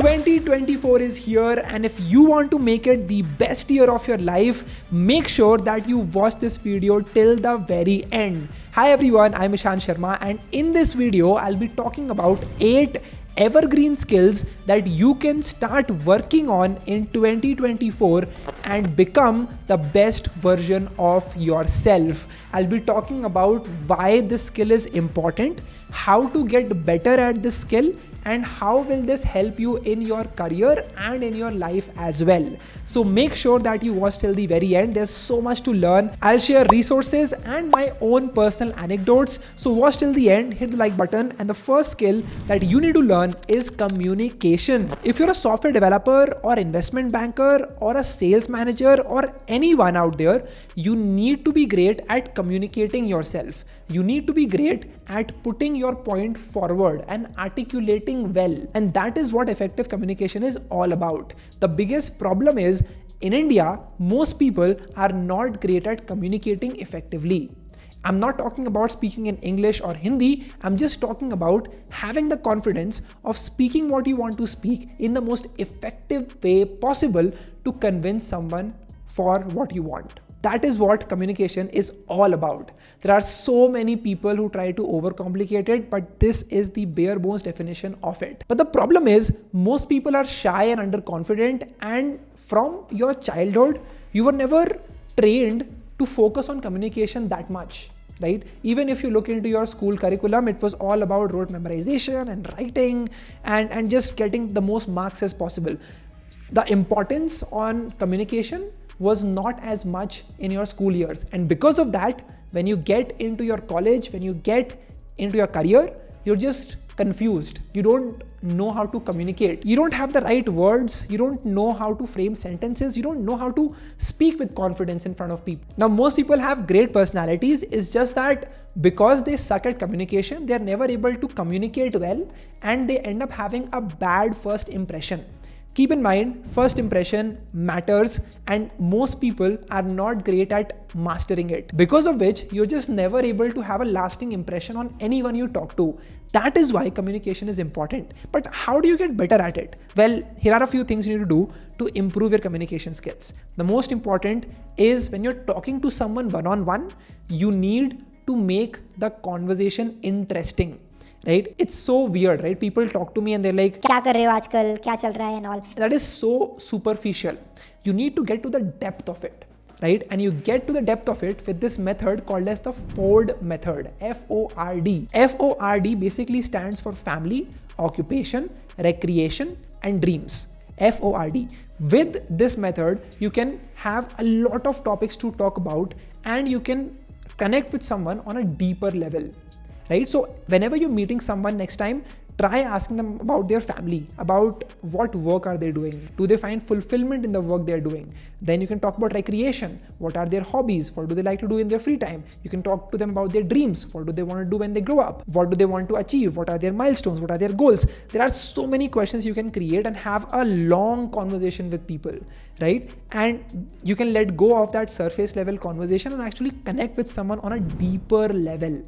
2024 is here, and if you want to make it the best year of your life, make sure that you watch this video till the very end. Hi everyone, I'm Ishan Sharma, and in this video, I'll be talking about 8 evergreen skills that you can start working on in 2024 and become the best version of yourself. I'll be talking about why this skill is important, how to get better at this skill, and how will this help you in your career and in your life as well. So make sure that you watch till the very end. There's so much to learn. I'll share resources and my own personal anecdotes. So watch till the end, hit the like button, and the first skill that you need to learn is communication. If you're a software developer or investment banker or a sales manager or anyone out there, you need to be great at communicating yourself. You need to be great at putting your point forward and articulating well. And that is what effective communication is all about. The biggest problem is in India, most people are not great at communicating effectively. I'm not talking about speaking in English or Hindi. I'm just talking about having the confidence of speaking what you want to speak in the most effective way possible to convince someone for what you want. That is what communication is all about. There are so many people who try to overcomplicate it, but this is the bare bones definition of it. But the problem is most people are shy and underconfident, and from your childhood, you were never trained to focus on communication that much, right? Even if you look into your school curriculum, it was all about rote memorization and writing and just getting the most marks as possible. The importance on communication was not as much in your school years. And because of that, when you get into your college, when you get into your career, you're just confused. You don't know how to communicate. You don't have the right words. You don't know how to frame sentences. You don't know how to speak with confidence in front of people. Now, most people have great personalities. It's just that because they suck at communication, they're never able to communicate well, and they end up having a bad first impression. Keep in mind, first impression matters, and most people are not great at mastering it. Because of which, you're just never able to have a lasting impression on anyone you talk to. That is why communication is important. But how do you get better at it? Well, here are a few things you need to do to improve your communication skills. The most important is when you're talking to someone one-on-one, you need to make the conversation interesting. Right? It's so weird, right? People talk to me and they're like, क्या कर रहे हो आजकल, क्या चल रहा है and all. That is so superficial. You need to get to the depth of it, right? And you get to the depth of it with this method called as the FORD method, F-O-R-D. F-O-R-D basically stands for family, occupation, recreation, and dreams. F-O-R-D. With this method, you can have a lot of topics to talk about, and you can connect with someone on a deeper level. Right? So whenever you're meeting someone next time, try asking them about their family, about what work are they doing. Do they find fulfillment in the work they're doing? Then you can talk about recreation. What are their hobbies? What do they like to do in their free time? You can talk to them about their dreams. What do they want to do when they grow up? What do they want to achieve? What are their milestones? What are their goals? There are so many questions you can create and have a long conversation with people, right? And you can let go of that surface level conversation and actually connect with someone on a deeper level.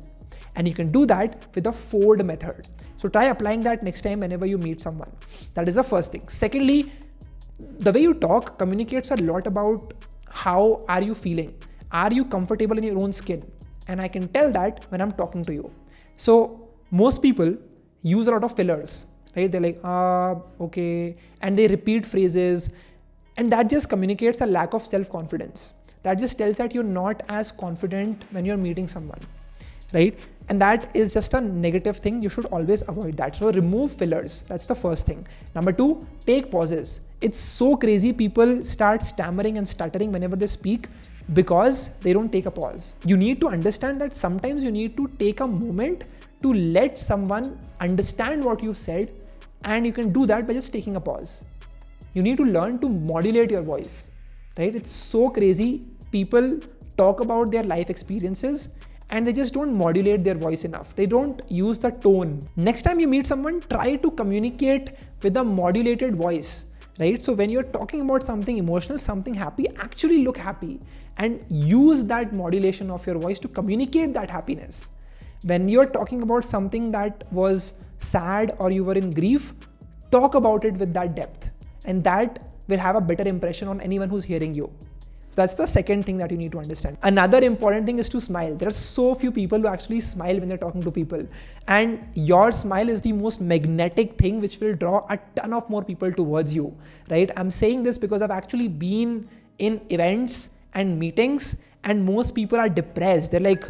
And you can do that with the FORD method. So try applying that next time whenever you meet someone. That is the first thing. Secondly, the way you talk communicates a lot about how are you feeling. Are you comfortable in your own skin? And I can tell that when I'm talking to you. So most people use a lot of fillers, right? They're like, okay. And they repeat phrases. And that just communicates a lack of self-confidence. That just tells that you're not as confident when you're meeting someone. Right? And that is just a negative thing. You should always avoid that. So remove fillers. That's the first thing. Number 2, take pauses. It's so crazy. People start stammering and stuttering whenever they speak because they don't take a pause. You need to understand that sometimes you need to take a moment to let someone understand what you've said, and you can do that by just taking a pause. You need to learn to modulate your voice. Right? It's so crazy. People talk about their life experiences and they just don't modulate their voice enough. They don't use the tone. Next time you meet someone, try to communicate with a modulated voice, right? So when you're talking about something emotional, something happy, actually look happy and use that modulation of your voice to communicate that happiness. When you're talking about something that was sad or you were in grief, talk about it with that depth, and that will have a better impression on anyone who's hearing you. So that's the second thing that you need to understand. Another important thing is to smile. There are so few people who actually smile when they're talking to people. And your smile is the most magnetic thing which will draw a ton of more people towards you, right? I'm saying this because I've actually been in events and meetings and most people are depressed. They're like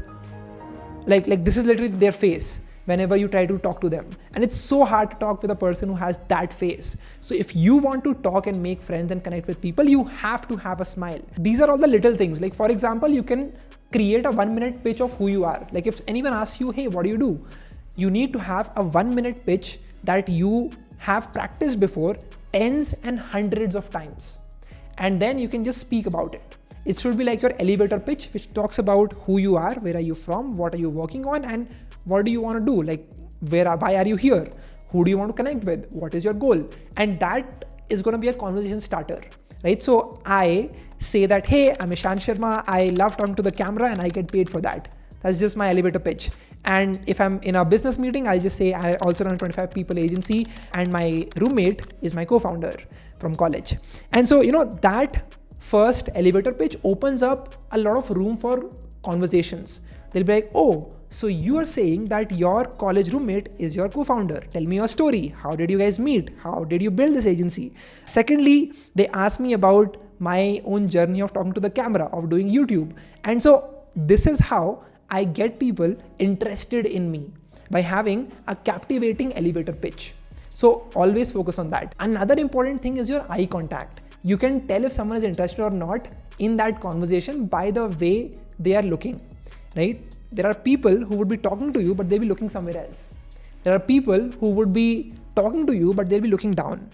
this is literally their face whenever you try to talk to them. And it's so hard to talk with a person who has that face. So if you want to talk and make friends and connect with people, you have to have a smile. These are all the little things. Like for example, you can create a 1-minute pitch of who you are. Like if anyone asks you, hey, what do? You need to have a 1-minute pitch that you have practiced before tens and hundreds of times. And then you can just speak about it. It should be like your elevator pitch, which talks about who you are, where are you from, what are you working on, and what do you want to do? Like, why are you here? Who do you want to connect with? What is your goal? And that is going to be a conversation starter, right? So I say that, hey, I'm Ishan Sharma. I love talking to the camera and I get paid for that. That's just my elevator pitch. And if I'm in a business meeting, I'll just say I also run a 25 people agency and my roommate is my co-founder from college. And so, that first elevator pitch opens up a lot of room for conversations. They'll be like, oh, so you are saying that your college roommate is your co-founder. Tell me your story. How did you guys meet? How did you build this agency? Secondly, they ask me about my own journey of talking to the camera, of doing YouTube. And so this is how I get people interested in me, by having a captivating elevator pitch. So always focus on that. Another important thing is your eye contact. You can tell if someone is interested or not in that conversation by the way they are looking, right? There are people who would be talking to you, but they'll be looking somewhere else. There are people who would be talking to you, but they'll be looking down.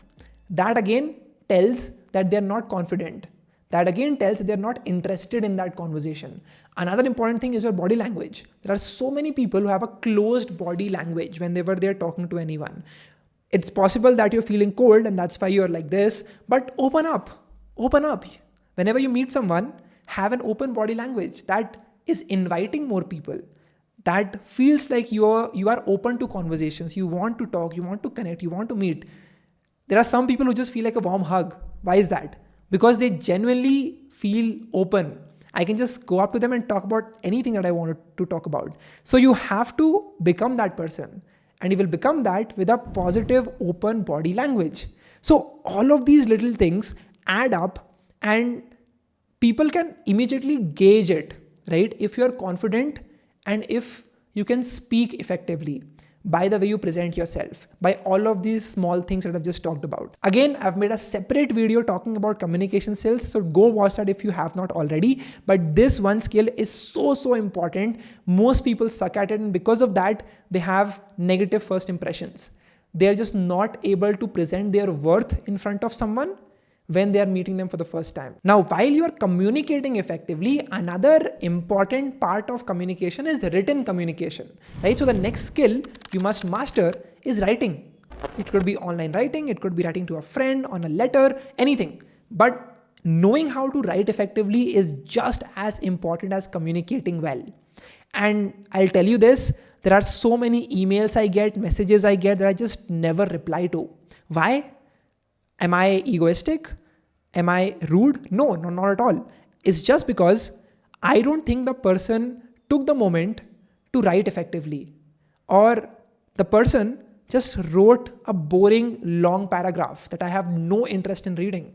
That again tells that they're not confident. That again tells that they're not interested in that conversation. Another important thing is your body language. There are so many people who have a closed body language whenever they're talking to anyone. It's possible that you're feeling cold and that's why you're like this, but open up. Whenever you meet someone, have an open body language that is inviting more people. That feels like you are open to conversations. You want to talk, you want to connect, you want to meet. There are some people who just feel like a warm hug. Why is that? Because they genuinely feel open. I can just go up to them and talk about anything that I wanted to talk about. So you have to become that person. And you will become that with a positive, open body language. So all of these little things add up and people can immediately gauge it, right? If you're confident and if you can speak effectively by the way you present yourself, by all of these small things that I've just talked about. Again, I've made a separate video talking about communication skills, so go watch that if you have not already. But this one skill is so important. Most people suck at it, and because of that, they have negative first impressions. They're just not able to present their worth in front of someone when they are meeting them for the first time. Now, while you are communicating effectively, another important part of communication is written communication, right? So the next skill you must master is writing. It could be online writing, it could be writing to a friend, on a letter, anything. But knowing how to write effectively is just as important as communicating well. And I'll tell you this, there are so many emails I get, messages I get that I just never reply to. Why? Am I egoistic? Am I rude? No, not at all. It's just because I don't think the person took the moment to write effectively, or the person just wrote a boring long paragraph that I have no interest in reading.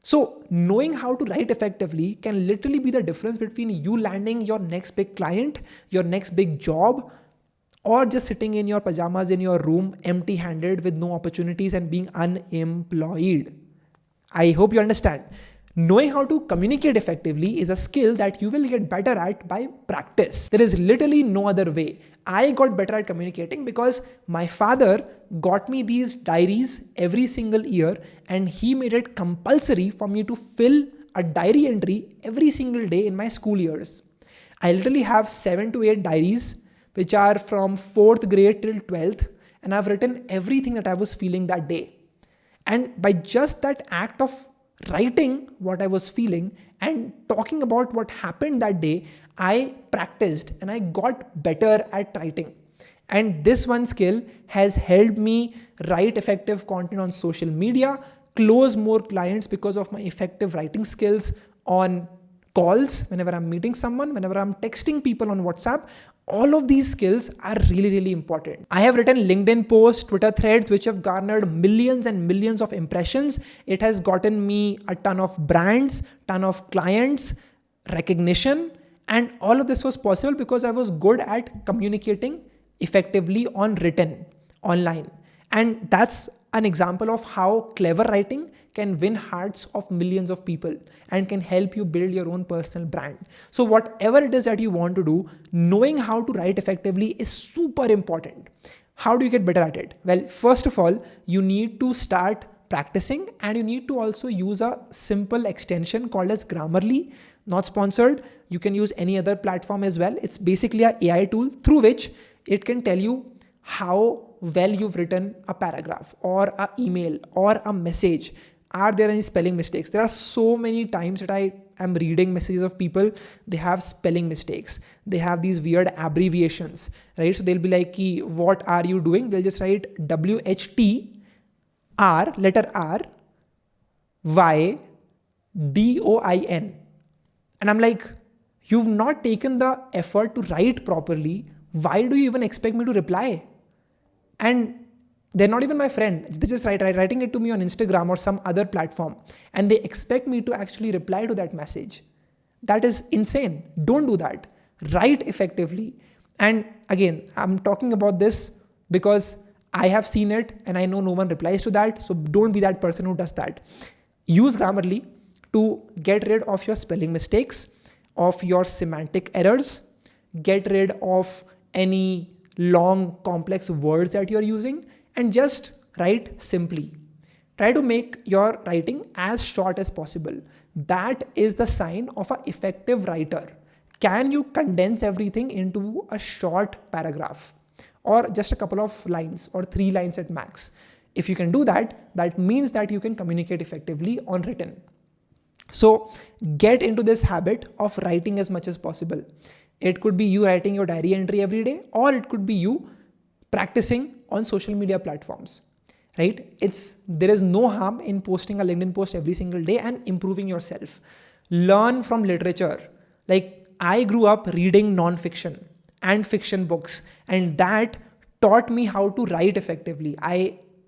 So knowing how to write effectively can literally be the difference between you landing your next big client, your next big job, or just sitting in your pajamas in your room empty-handed with no opportunities and being unemployed. I hope you understand. Knowing how to communicate effectively is a skill that you will get better at by practice. There is literally no other way. I got better at communicating because my father got me these diaries every single year, and he made it compulsory for me to fill a diary entry every single day in my school years. I literally have 7 to 8 diaries which are from 4th grade till 12th, and I've written everything that I was feeling that day. And by just that act of writing what I was feeling and talking about what happened that day, I practiced and I got better at writing. And this one skill has helped me write effective content on social media, close more clients because of my effective writing skills on calls, whenever I'm meeting someone, whenever I'm texting people on WhatsApp. All of these skills are really, really important. I have written LinkedIn posts, Twitter threads, which have garnered millions and millions of impressions. It has gotten me a ton of brands, ton of clients, recognition. And all of this was possible because I was good at communicating effectively on written, online. And that's an example of how clever writing can win hearts of millions of people and can help you build your own personal brand. So whatever it is that you want to do, knowing how to write effectively is super important. How do you get better at it? Well, first of all, you need to start practicing, and you need to also use a simple extension called as Grammarly. Not sponsored. You can use any other platform as well. It's basically an AI tool through which it can tell you how well you've written a paragraph or an email or a message. Are there any spelling mistakes? There are so many times that I am reading messages of people, they have spelling mistakes. They have these weird abbreviations, right? So they'll be like, what are you doing? They'll just write WHTR, letter R, Y, DOIN. And I'm like, you've not taken the effort to write properly. Why do you even expect me to reply? And they're not even my friend. They just writing it to me on Instagram or some other platform. And they expect me to actually reply to that message. That is insane. Don't do that. Write effectively. And again, I'm talking about this because I have seen it and I know no one replies to that. So don't be that person who does that. Use Grammarly to get rid of your spelling mistakes, of your semantic errors, get rid of any long complex words that you're using, and just write simply. Try to make your writing as short as possible. That is the sign of an effective writer. Can you condense everything into a short paragraph or just a couple of lines or 3 lines at max? If you can do that, that means that you can communicate effectively on written. So get into this habit of writing as much as possible. It could be you writing your diary entry every day, or it could be you practicing on social media platforms, right? There is no harm in posting a LinkedIn post every single day and improving yourself. Learn from literature. Like, I grew up reading non-fiction and fiction books, and that taught me how to write effectively.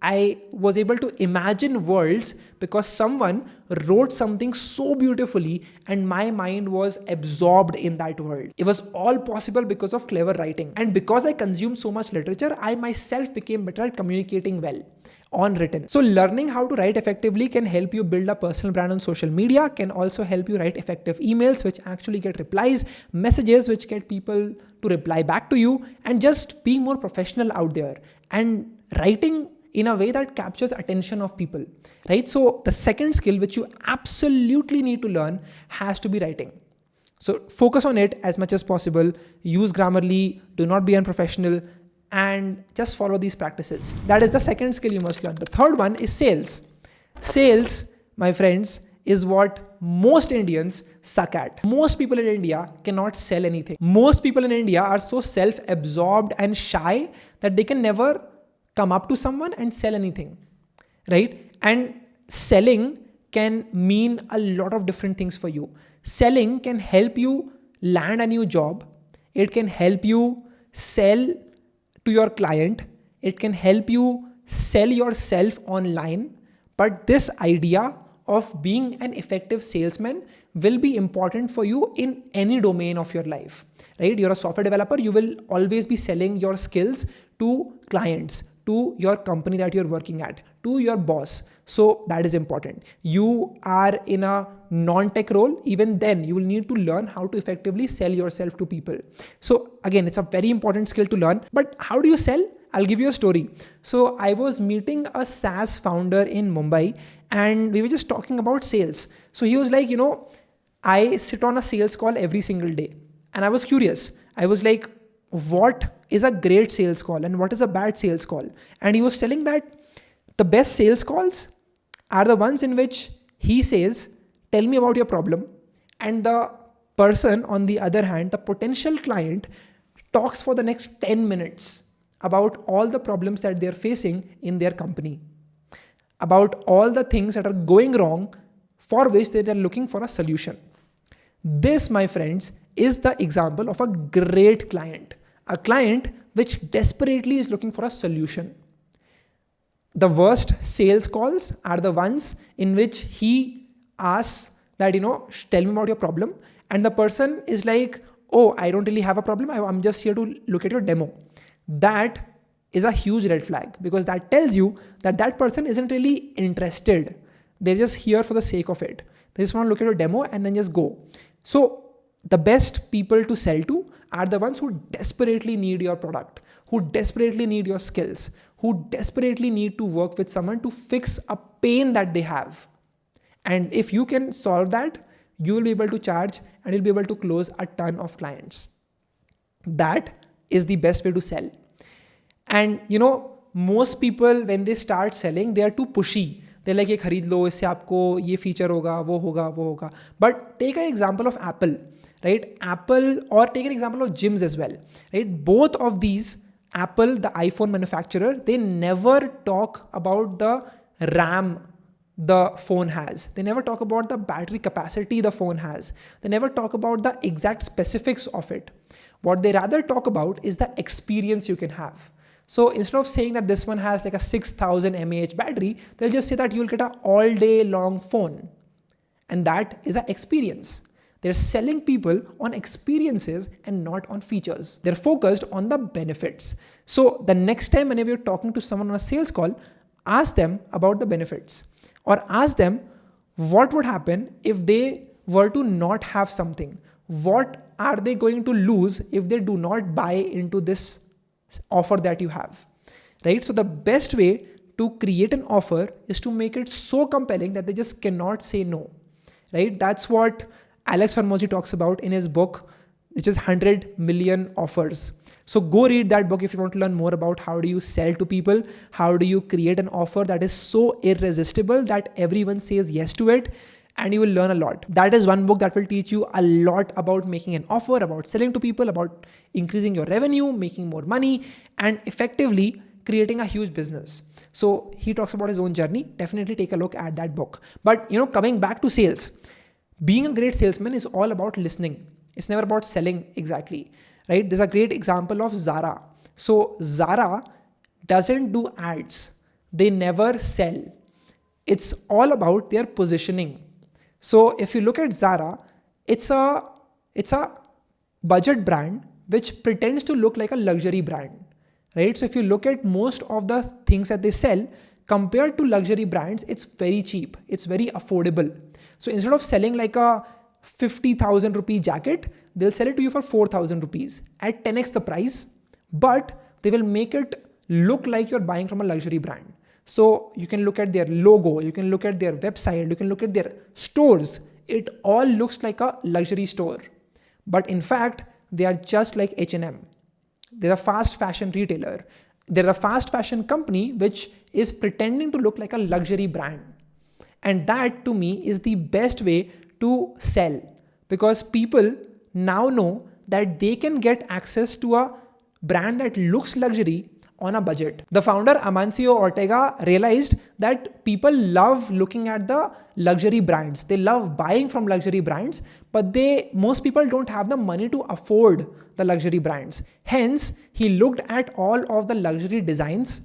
I was able to imagine worlds because someone wrote something so beautifully and my mind was absorbed in that world. It was all possible because of clever writing. And because I consumed so much literature, I myself became better at communicating well on written. So learning how to write effectively can help you build a personal brand on social media, can also help you write effective emails which actually get replies, messages which get people to reply back to you, and just being more professional out there and writing in a way that captures attention of people, right? So the second skill which you absolutely need to learn has to be writing. So focus on it as much as possible. Use Grammarly, do not be unprofessional, and just follow these practices. That is the second skill you must learn. The third one is sales. Sales, my friends, is what most Indians suck at. Most people in India cannot sell anything. Most people in India are so self-absorbed and shy that they can never come up to someone and sell anything, right? And selling can mean a lot of different things for you. Selling can help you land a new job. It can help you sell to your client. It can help you sell yourself online. But this idea of being an effective salesman will be important for you in any domain of your life, right? You're a software developer. You will always be selling your skills to clients, to your company that you're working at, to your boss. So that is important. You are in a non-tech role. Even then, you will need to learn how to effectively sell yourself to people. So again, it's a very important skill to learn. But how do you sell? I'll give you a story. So I was meeting a SaaS founder in Mumbai and we were just talking about sales. So he was like, I sit on a sales call every single day. And I was curious. I was like, what is a great sales call and what is a bad sales call? And he was telling that the best sales calls are the ones in which he says, tell me about your problem. And the person on the other hand, the potential client, talks for the next 10 minutes about all the problems that they're facing in their company, about all the things that are going wrong for which they are looking for a solution. This, my friends, is the example of a great client, a client which desperately is looking for a solution. The worst sales calls are the ones in which he asks that, tell me about your problem. And the person is like, oh, I don't really have a problem. I'm just here to look at your demo. That is a huge red flag, because that tells you that that person isn't really interested. They're just here for the sake of it. They just want to look at your demo and then just go. So the best people to sell to are the ones who desperately need your product, who desperately need your skills, who desperately need to work with someone to fix a pain that they have. And if you can solve that, you will be able to charge and you'll be able to close a ton of clients. That is the best way to sell. And most people, when they start selling, they are too pushy. They're like, ये खरीद लो, इससे आपको ये feature होगा, वो होगा. But take an example of Apple, right? Apple, or take an example of gyms as well, right? Both of these, Apple, the iPhone manufacturer, they never talk about the RAM the phone has. They never talk about the battery capacity the phone has. They never talk about the exact specifics of it. What they rather talk about is the experience you can have. So instead of saying that this one has like a 6000 mAh battery, they'll just say that you'll get an all day long phone. And that is an experience. They're selling people on experiences and not on features. They're focused on the benefits. So the next time whenever you're talking to someone on a sales call, ask them about the benefits, or ask them what would happen if they were to not have something. What are they going to lose if they do not buy into this offer that you have, right? So the best way to create an offer is to make it so compelling that they just cannot say no, right? That's what Alex Hormozi talks about in his book, which is 100 Million Offers. So go read that book if you want to learn more about how do you sell to people, how do you create an offer that is so irresistible that everyone says yes to it, and you will learn a lot. That is one book that will teach you a lot about making an offer, about selling to people, about increasing your revenue, making more money, and effectively creating a huge business. So he talks about his own journey. Definitely take a look at that book. But coming back to sales, being a great salesman is all about listening. It's never about selling exactly, right? There's a great example of Zara. So Zara doesn't do ads. They never sell. It's all about their positioning. So if you look at Zara, it's a budget brand which pretends to look like a luxury brand, right? So if you look at most of the things that they sell, compared to luxury brands, it's very cheap. It's very affordable. So instead of selling like a 50,000 rupee jacket, they'll sell it to you for 4,000 rupees at 10x the price, but they will make it look like you're buying from a luxury brand. So you can look at their logo, you can look at their website, you can look at their stores. It all looks like a luxury store. But in fact, they are just like H&M. They're a fast fashion retailer. They're a fast fashion company which is pretending to look like a luxury brand. And that to me is the best way to sell, because people now know that they can get access to a brand that looks luxury on a budget. The founder Amancio Ortega realized that people love looking at the luxury brands. They love buying from luxury brands, but most people don't have the money to afford the luxury brands. Hence, he looked at all of the luxury designs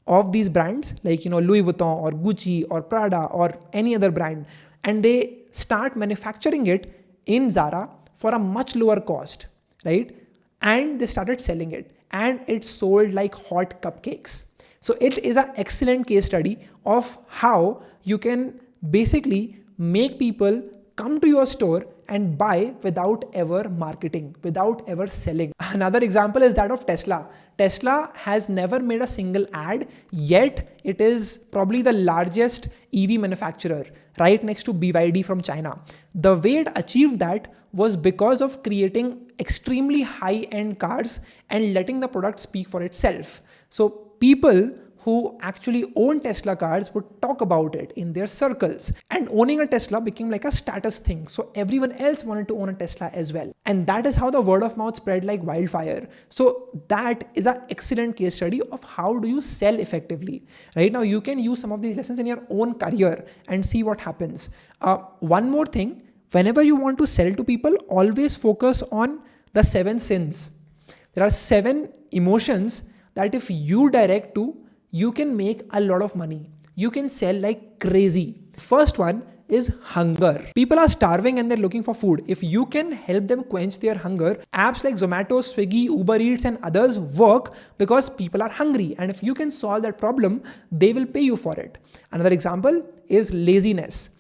of these brands like Louis Vuitton or Gucci or Prada or any other brand, and they start manufacturing it in Zara for a much lower cost, right? And they started selling it, and it sold like hot cupcakes. So it is an excellent case study of how you can basically make people come to your store and buy without ever marketing, without ever selling. Another example is that of Tesla. Tesla has never made a single ad, yet it is probably the largest EV manufacturer, right next to BYD from China. The way it achieved that was because of creating extremely high-end cars and letting the product speak for itself. So people who actually own Tesla cars would talk about it in their circles. And owning a Tesla became like a status thing. So everyone else wanted to own a Tesla as well. And that is how the word of mouth spread like wildfire. So that is an excellent case study of how do you sell effectively. Right now, you can use some of these lessons in your own career and see what happens. One more thing, whenever you want to sell to people, always focus on the 7 sins. There are 7 emotions that if you direct to, you can make a lot of money. You can sell like crazy. First one is hunger. People are starving and they're looking for food. If you can help them quench their hunger, apps like Zomato, Swiggy, Uber Eats and others work because people are hungry. And if you can solve that problem, they will pay you for it. Another example is laziness.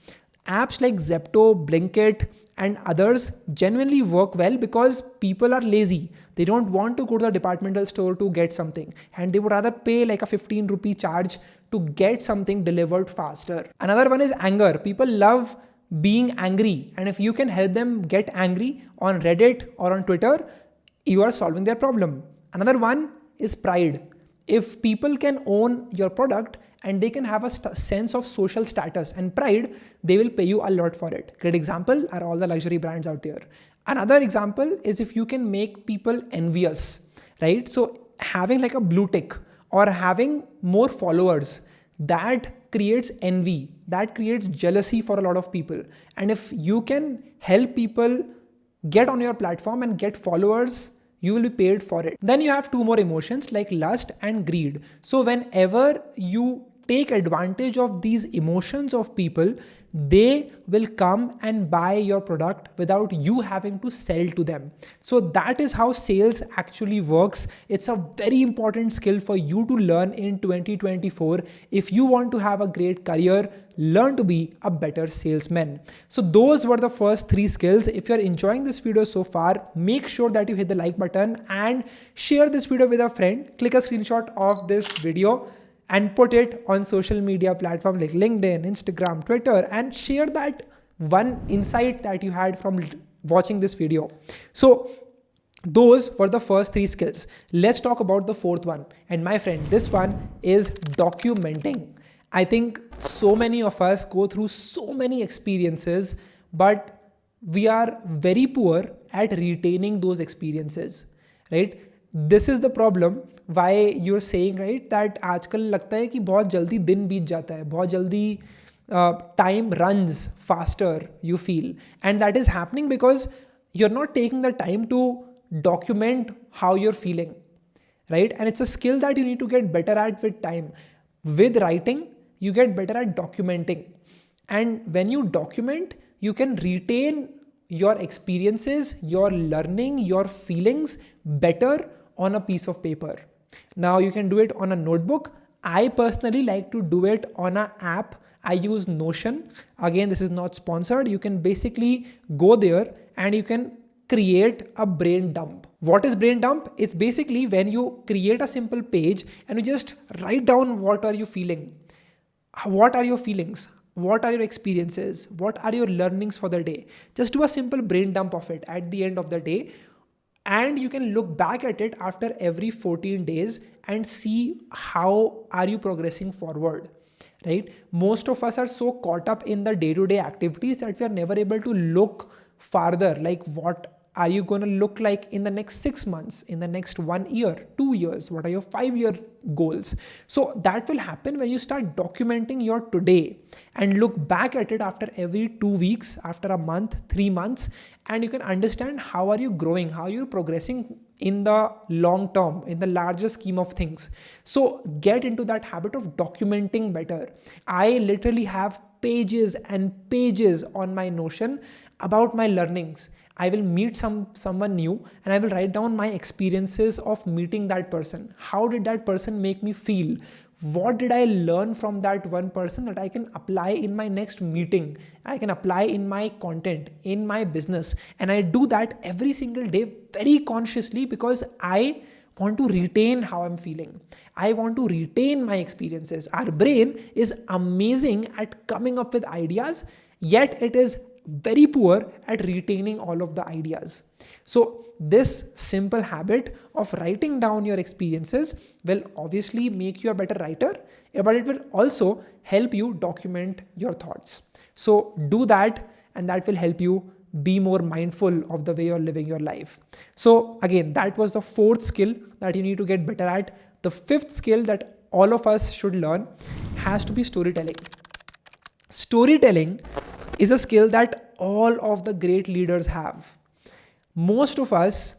Apps like Zepto, Blinkit and others genuinely work well because people are lazy. They don't want to go to the departmental store to get something and they would rather pay like a 15 rupee charge to get something delivered faster. Another one is anger. People love being angry, and if you can help them get angry on Reddit or on Twitter, you are solving their problem. Another one is pride. If people can own your product and they can have a sense of social status and pride, they will pay you a lot for it. Great example are all the luxury brands out there. Another example is if you can make people envious, right? So having like a blue tick or having more followers, that creates envy, that creates jealousy for a lot of people. And if you can help people get on your platform and get followers, you will be paid for it. Then you have 2 more emotions like lust and greed. So whenever you take advantage of these emotions of people, they will come and buy your product without you having to sell to them. So that is how sales actually works. It's a very important skill for you to learn in 2024. If you want to have a great career, learn to be a better salesman. So those were the first 3 skills. If you're enjoying this video so far, make sure that you hit the like button and share this video with a friend. Click a screenshot of this video and put it on social media platform like LinkedIn, Instagram, Twitter, and share that one insight that you had from watching this video. So those were the first 3 skills. Let's talk about the 4th one. And my friend, this one is documenting. I think so many of us go through so many experiences, but we are very poor at retaining those experiences, right? This is the problem why you're saying, right, that आजकल लगता है कि बहुत जल्दी दिन बीत जाता है, बहुत जल्दी time runs faster, you feel. And that is happening because you're not taking the time to document how you're feeling, right? And it's a skill that you need to get better at with time. With writing, you get better at documenting. And when you document, you can retain your experiences, your learning, your feelings better on a piece of paper. Now you can do it on a notebook. I personally like to do it on an app. I use Notion. Again, this is not sponsored. You can basically go there and you can create a brain dump. What is brain dump? It's basically when you create a simple page and you just write down what are you feeling. What are your feelings? What are your experiences? What are your learnings for the day? Just do a simple brain dump of it at the end of the day. And you can look back at it after every 14 days and see how are you progressing forward, right? Most of us are so caught up in the day-to-day activities that we are never able to look farther, like what are you going to look like in the next 6 months, in the next 1 year, 2 years? What are your 5-year goals? So that will happen when you start documenting your today and look back at it after every 2 weeks, after a month, 3 months, and you can understand how are you growing, how you're progressing in the long term, in the larger scheme of things. So get into that habit of documenting better. I literally have pages and pages on my Notion about my learnings. I will meet someone new and I will write down my experiences of meeting that person. How did that person make me feel? What did I learn from that one person that I can apply in my next meeting? I can apply in my content, in my business. And I do that every single day very consciously because I want to retain how I'm feeling. I want to retain my experiences. Our brain is amazing at coming up with ideas, yet it is very poor at retaining all of the ideas. So this simple habit of writing down your experiences will obviously make you a better writer, but it will also help you document your thoughts. So do that, and that will help you be more mindful of the way you're living your life. So again, that was the fourth skill that you need to get better at. The fifth skill that all of us should learn has to be storytelling. Storytelling is a skill that all of the great leaders have. Most of us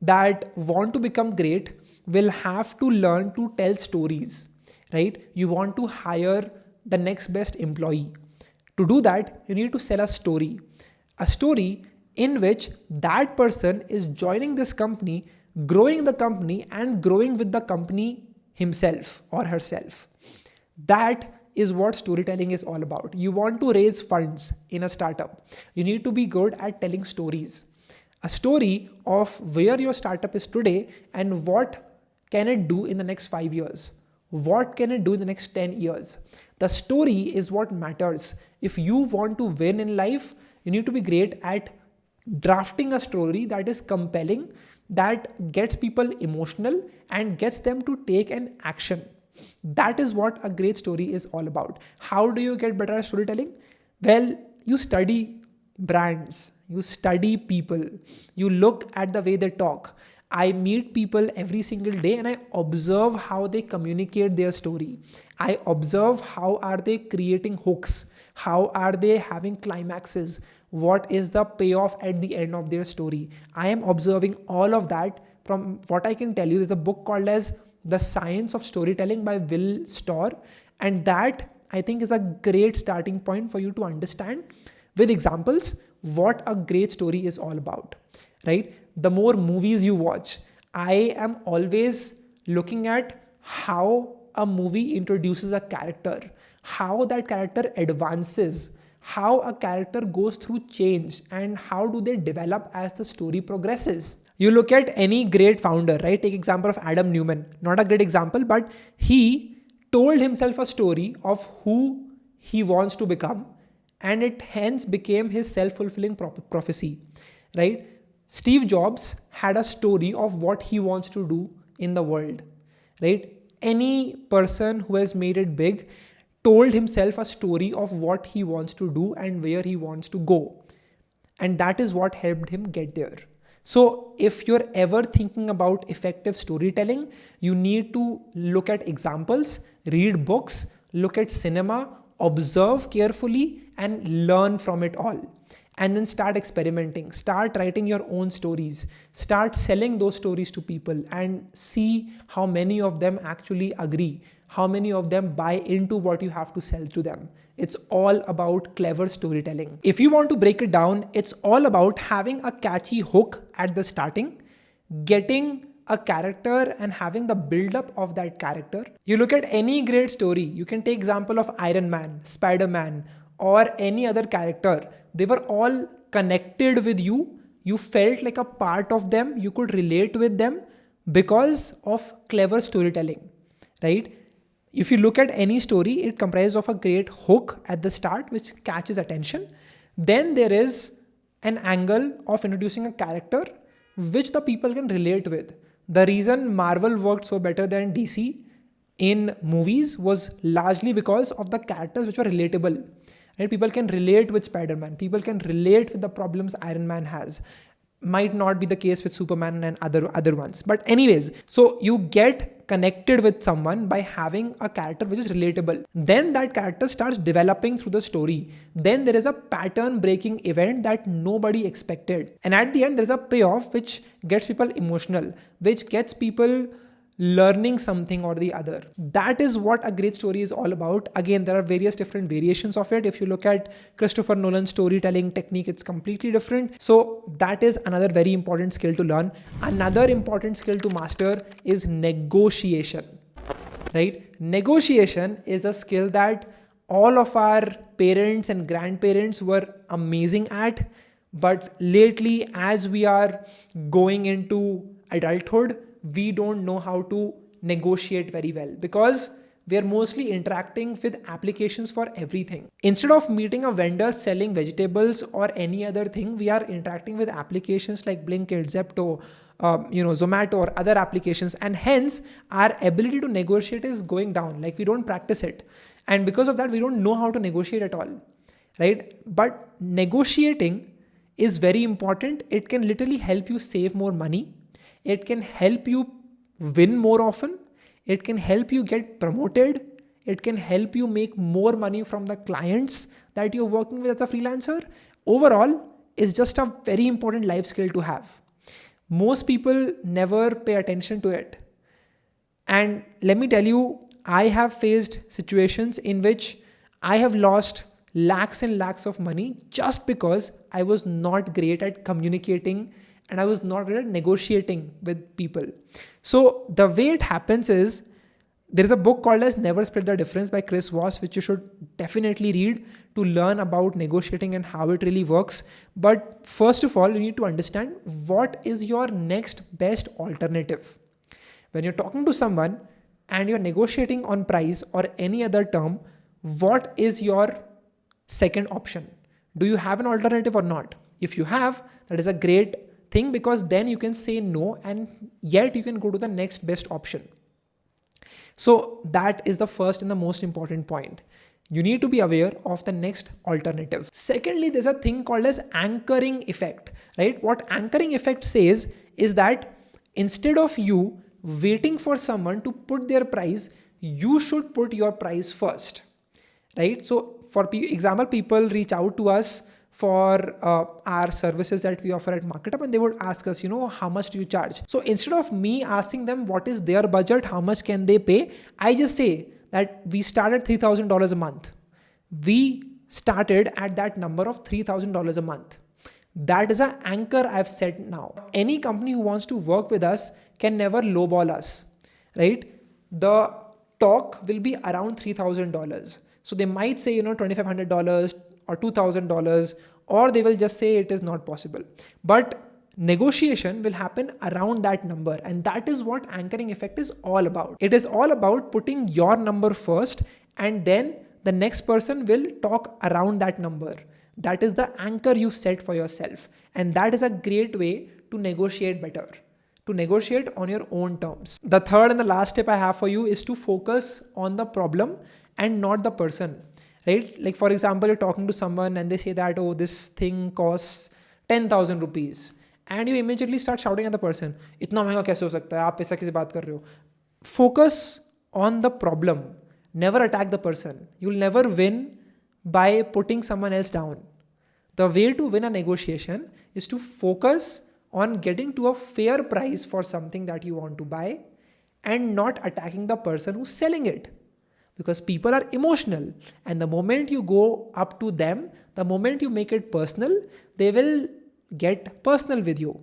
that want to become great will have to learn to tell stories, right? You want to hire the next best employee. To do that, you need to sell a story in which that person is joining this company, growing the company, and growing with the company himself or herself. That is what storytelling is all about. You want to raise funds in a startup. You need to be good at telling stories. A story of where your startup is today and what can it do in the next 5 years. What can it do in the next 10 years? The story is what matters. If you want to win in life, you need to be great at drafting a story that is compelling, that gets people emotional and gets them to take an action. That is what a great story is all about. How do you get better at storytelling? Well, you study brands, you study people, you look at the way they talk. I meet people every single day and I observe how they communicate their story. I observe how are they creating hooks, how are they having climaxes, what is the payoff at the end of their story. I am observing all of that. From what I can tell you, there's a book called as The Science of Storytelling by Will Storr, and that I think is a great starting point for you to understand with examples what a great story is all about, right? The more movies you watch, I am always looking at how a movie introduces a character, how that character advances, how a character goes through change, and how do they develop as the story progresses. You look at any great founder, right? Take example of Adam Newman. Not a great example, but he told himself a story of who he wants to become, and it hence became his self-fulfilling prophecy, right? Steve Jobs had a story of what he wants to do in the world, right? Any person who has made it big told himself a story of what he wants to do and where he wants to go. And that is what helped him get there. So if you're ever thinking about effective storytelling, you need to look at examples, read books, look at cinema, observe carefully and learn from it all. And then start experimenting, start writing your own stories, start selling those stories to people and see how many of them actually agree, how many of them buy into what you have to sell to them. It's all about clever storytelling. If you want to break it down, it's all about having a catchy hook at the starting, getting a character and having the build-up of that character. You look at any great story, you can take example of Iron Man, Spider-Man, or any other character. They were all connected with you. You felt like a part of them. You could relate with them because of clever storytelling, right? If you look at any story, it comprises of a great hook at the start, which catches attention. Then there is an angle of introducing a character which the people can relate with. The reason Marvel worked so better than DC in movies was largely because of the characters which were relatable. Right? People can relate with Spider-Man. People can relate with the problems Iron Man has. Might not be the case with Superman and other ones. But anyways, so you get connected with someone by having a character which is relatable. Then that character starts developing through the story. Then there is a pattern breaking event that nobody expected. And at the end, there's a payoff which gets people emotional, which gets people learning something or the other. That is what a great story is all about. Again, there are various different variations of it. If you look at Christopher Nolan's storytelling technique, it's completely different. So that is another very important skill to learn. Another important skill to master is negotiation, right? Negotiation is a skill that all of our parents and grandparents were amazing at. But lately, as we are going into adulthood, we don't know how to negotiate very well because we are mostly interacting with applications for everything. Instead of meeting a vendor selling vegetables or any other thing, we are interacting with applications like Blinkit, Zepto, Zomato or other applications. And hence our ability to negotiate is going down. Like we don't practice it. And because of that, we don't know how to negotiate at all, right? But negotiating is very important. It can literally help you save more money. It can help you win more often. It can help you get promoted. It can help you make more money from the clients that you're working with as a freelancer. Overall, it's just a very important life skill to have. Most people never pay attention to it. And let me tell you, I have faced situations in which I have lost lakhs and lakhs of money just because I was not great at communicating and I was not great at negotiating with people. So the way it happens is, there is a book called as Never Split the Difference by Chris Voss, which you should definitely read to learn about negotiating and how it really works. But first of all, you need to understand what is your next best alternative. When you're talking to someone and you're negotiating on price or any other term, what is your second option? Do you have an alternative or not? If you have, that is a great thing because then you can say no and yet you can go to the next best option. So that is the first and the most important point. You need to be aware of the next alternative. Secondly, there's a thing called as anchoring effect, right? What anchoring effect says is that instead of you waiting for someone to put their price, you should put your price first, right? So for example, people reach out to us for our services that we offer at MarketUp and they would ask us, how much do you charge? So instead of me asking them what is their budget, how much can they pay, I just say that we start at $3,000 a month. We started at that number of $3,000 a month. That is an anchor I've set now. Any company who wants to work with us can never lowball us, right? The talk will be around $3,000. So they might say, $2,500 or $2,000, or they will just say it is not possible. But negotiation will happen around that number. And that is what anchoring effect is all about. It is all about putting your number first and then the next person will talk around that number. That is the anchor you set for yourself. And that is a great way to negotiate better, to negotiate on your own terms. The third and the last tip I have for you is to focus on the problem and not the person, right? Like for example, you're talking to someone and they say that, oh, this thing costs 10,000 rupees. And you immediately start shouting at the person, "Itna महंगा कैसे हो सकता है? आप पैसा किसे बात कर रहे हो?" Focus on the problem. Never attack the person. You'll never win by putting someone else down. The way to win a negotiation is to focus on getting to a fair price for something that you want to buy and not attacking the person who's selling it. Because people are emotional, and the moment you go up to them, the moment you make it personal, they will get personal with you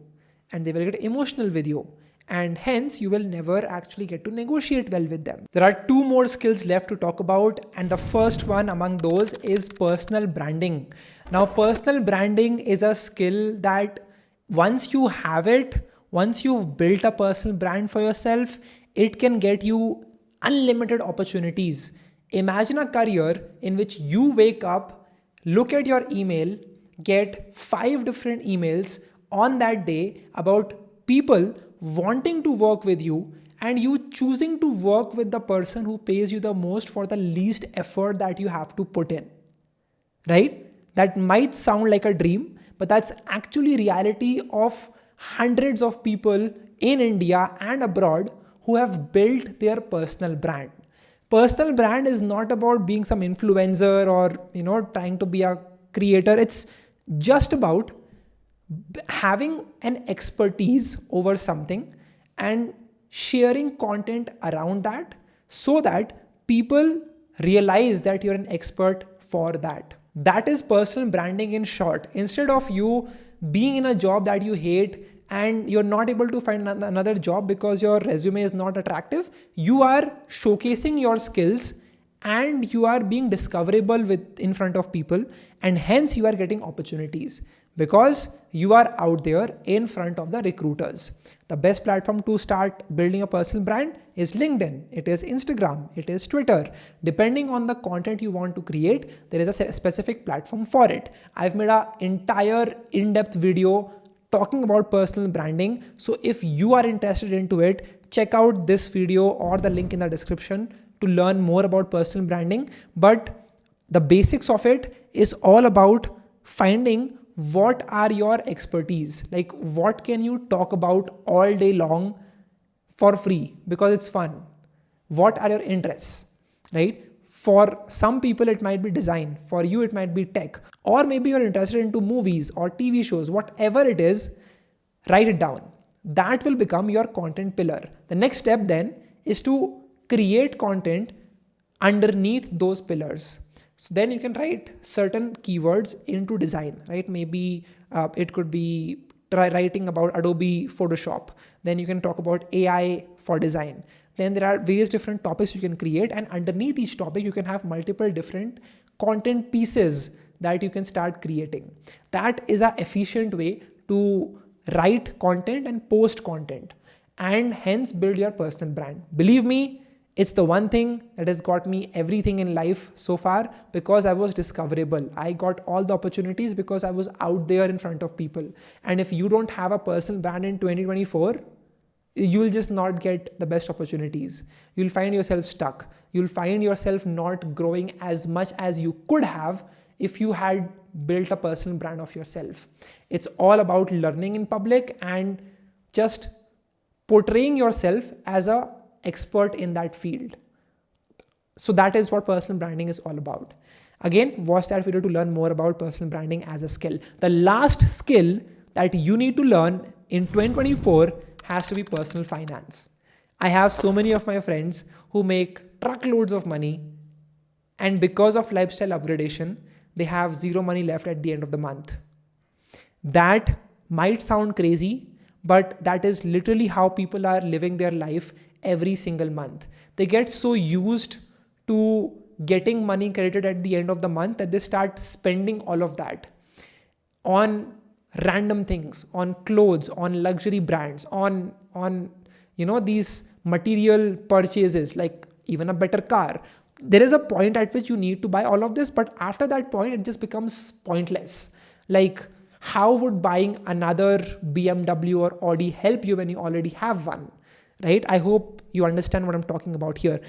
and they will get emotional with you. And hence you will never actually get to negotiate well with them. There are two more skills left to talk about, and the first one among those is personal branding. Now, personal branding is a skill that once you have it, once you've built a personal brand for yourself, it can get you unlimited opportunities. Imagine a career in which you wake up, look at your email, get 5 different emails on that day about people wanting to work with you, and you choosing to work with the person who pays you the most for the least effort that you have to put in, right? That might sound like a dream, but that's actually reality of hundreds of people in India and abroad who have built their personal brand. Personal brand is not about being some influencer or, trying to be a creator. It's just about having an expertise over something and sharing content around that so that people realize that you're an expert for that. That is personal branding in short. Instead of you being in a job that you hate and you're not able to find another job because your resume is not attractive, you are showcasing your skills and you are being discoverable in front of people, and hence you are getting opportunities. because you are out there in front of the recruiters. The best platform to start building a personal brand is LinkedIn, it is Instagram, it is Twitter. Depending on the content you want to create, there is a specific platform for it. I've made an entire in-depth video talking about personal branding. So if you are interested into it, check out this video or the link in the description to learn more about personal branding. But the basics of it is all about finding what are your expertise, like what can you talk about all day long for free because it's fun. What are your interests, right? For some people it might be design, for you it might be tech, or maybe you're interested into movies or TV shows. Whatever it is, write it down. That will become your content pillar. The next step then is to create content underneath those pillars. So then you can write certain keywords into design, right? Maybe it could be writing about Adobe Photoshop. Then you can talk about AI for design. Then there are various different topics you can create, and underneath each topic you can have multiple different content pieces that you can start creating. That is an efficient way to write content and post content, and hence build your personal brand. Believe me, it's the one thing that has got me everything in life so far, because I was discoverable. I got all the opportunities because I was out there in front of people. And if you don't have a personal brand in 2024, you'll just not get the best opportunities. You'll find yourself stuck. You'll find yourself not growing as much as you could have if you had built a personal brand of yourself. It's all about learning in public and just portraying yourself as a expert in that field. So that is what personal branding is all about. Again, watch that video to learn more about personal branding as a skill. The last skill that you need to learn in 2024 has to be personal finance. I have so many of my friends who make truckloads of money, and because of lifestyle upgradation, they have zero money left at the end of the month. That might sound crazy, but that is literally how people are living their life every single month. They get so used to getting money credited at the end of the month that they start spending all of that on random things, on clothes, on luxury brands, on these material purchases, like even a better car. There is a point at which you need to buy all of this, but after that point, it just becomes pointless. Like, how would buying another BMW or Audi help you when you already have one? Right? I hope you understand what I'm talking about here.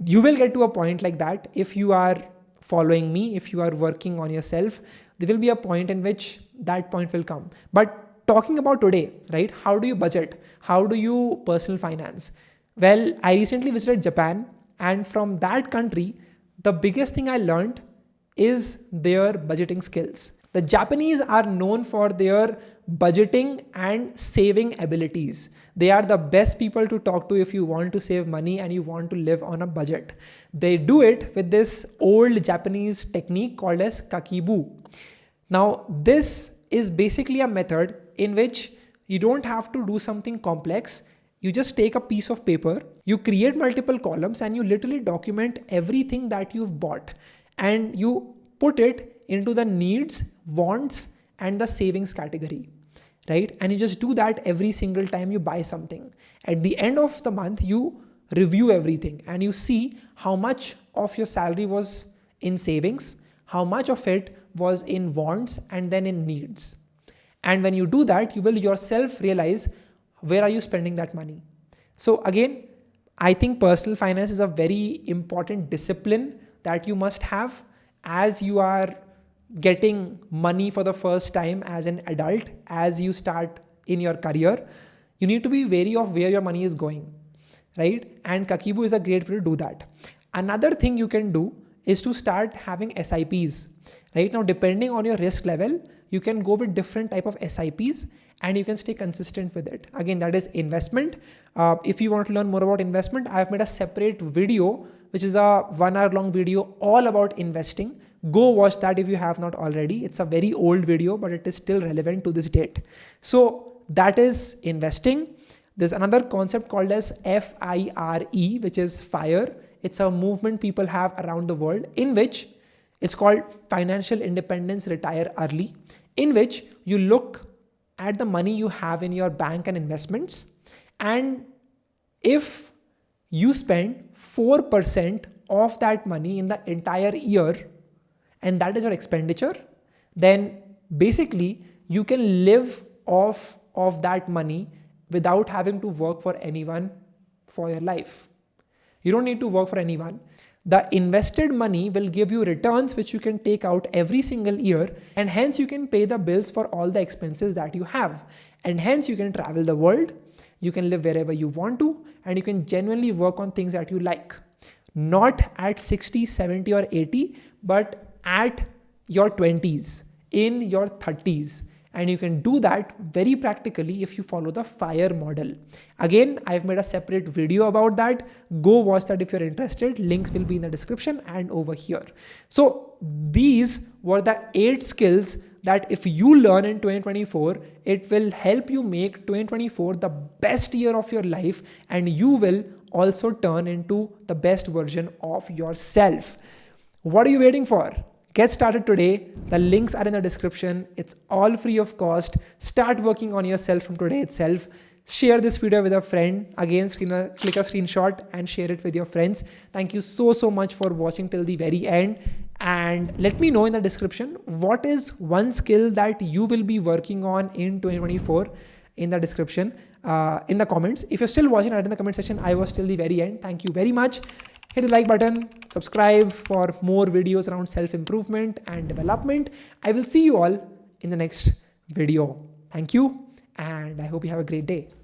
You will get to a point like that if you are following me, if you are working on yourself. There will be a point in which that point will come. But talking about today, right? How do you budget? How do you personal finance? Well, I recently visited Japan, and from that country, the biggest thing I learned is their budgeting skills. The Japanese are known for their budgeting and saving abilities. They are the best people to talk to if you want to save money and you want to live on a budget. They do it with this old Japanese technique called as kakibu. Now, this is basically a method in which you don't have to do something complex. You just take a piece of paper, you create multiple columns, and you literally document everything that you've bought, and you put it into the needs, wants, and the savings category, right? And you just do that every single time you buy something. At the end of the month, you review everything and you see how much of your salary was in savings, how much of it was in wants, and then in needs. And when you do that, you will yourself realize where are you spending that money. So again, I think personal finance is a very important discipline that you must have as you are getting money for the first time as an adult, as you start in your career. You need to be wary of where your money is going, right? And Kakibu is a great way to do that. Another thing you can do is to start having SIPs, right? Now, depending on your risk level, you can go with different type of SIPs and you can stay consistent with it. Again, that is investment. If you want to learn more about investment, I've made a separate video, which is a 1 hour long video all about investing. Go watch that if you have not already. It's a very old video, but it is still relevant to this date. So that is investing. There's another concept called as FIRE, which is FIRE. It's a movement people have around the world in which it's called financial independence, retire early, in which you look at the money you have in your bank and investments, and if you spend 4% of that money in the entire year, and that is your expenditure, then basically you can live off of that money without having to work for anyone for your life. You don't need to work for anyone. The invested money will give you returns which you can take out every single year, and hence you can pay the bills for all the expenses that you have. And hence you can travel the world, you can live wherever you want to, and you can genuinely work on things that you like. Not at 60, 70 or 80, but at your 20s, in your 30s. And you can do that very practically if you follow the FIRE model. Again, I've made a separate video about that. Go watch that if you're interested. Links will be in the description and over here. So these were the 8 skills that if you learn in 2024, it will help you make 2024 the best year of your life, and you will also turn into the best version of yourself. What are you waiting for? Get started today. The links are in the description. It's all free of cost. Start working on yourself from today itself. Share this video with a friend. Again, click a screenshot and share it with your friends. Thank you so much for watching till the very end. And let me know in the description, what is one skill that you will be working on in 2024 in the description, in the comments. If you're still watching, write in the comment section, I was till the very end. Thank you very much. Hit the like button, subscribe for more videos around self-improvement and development. I will see you all in the next video. Thank you, and I hope you have a great day.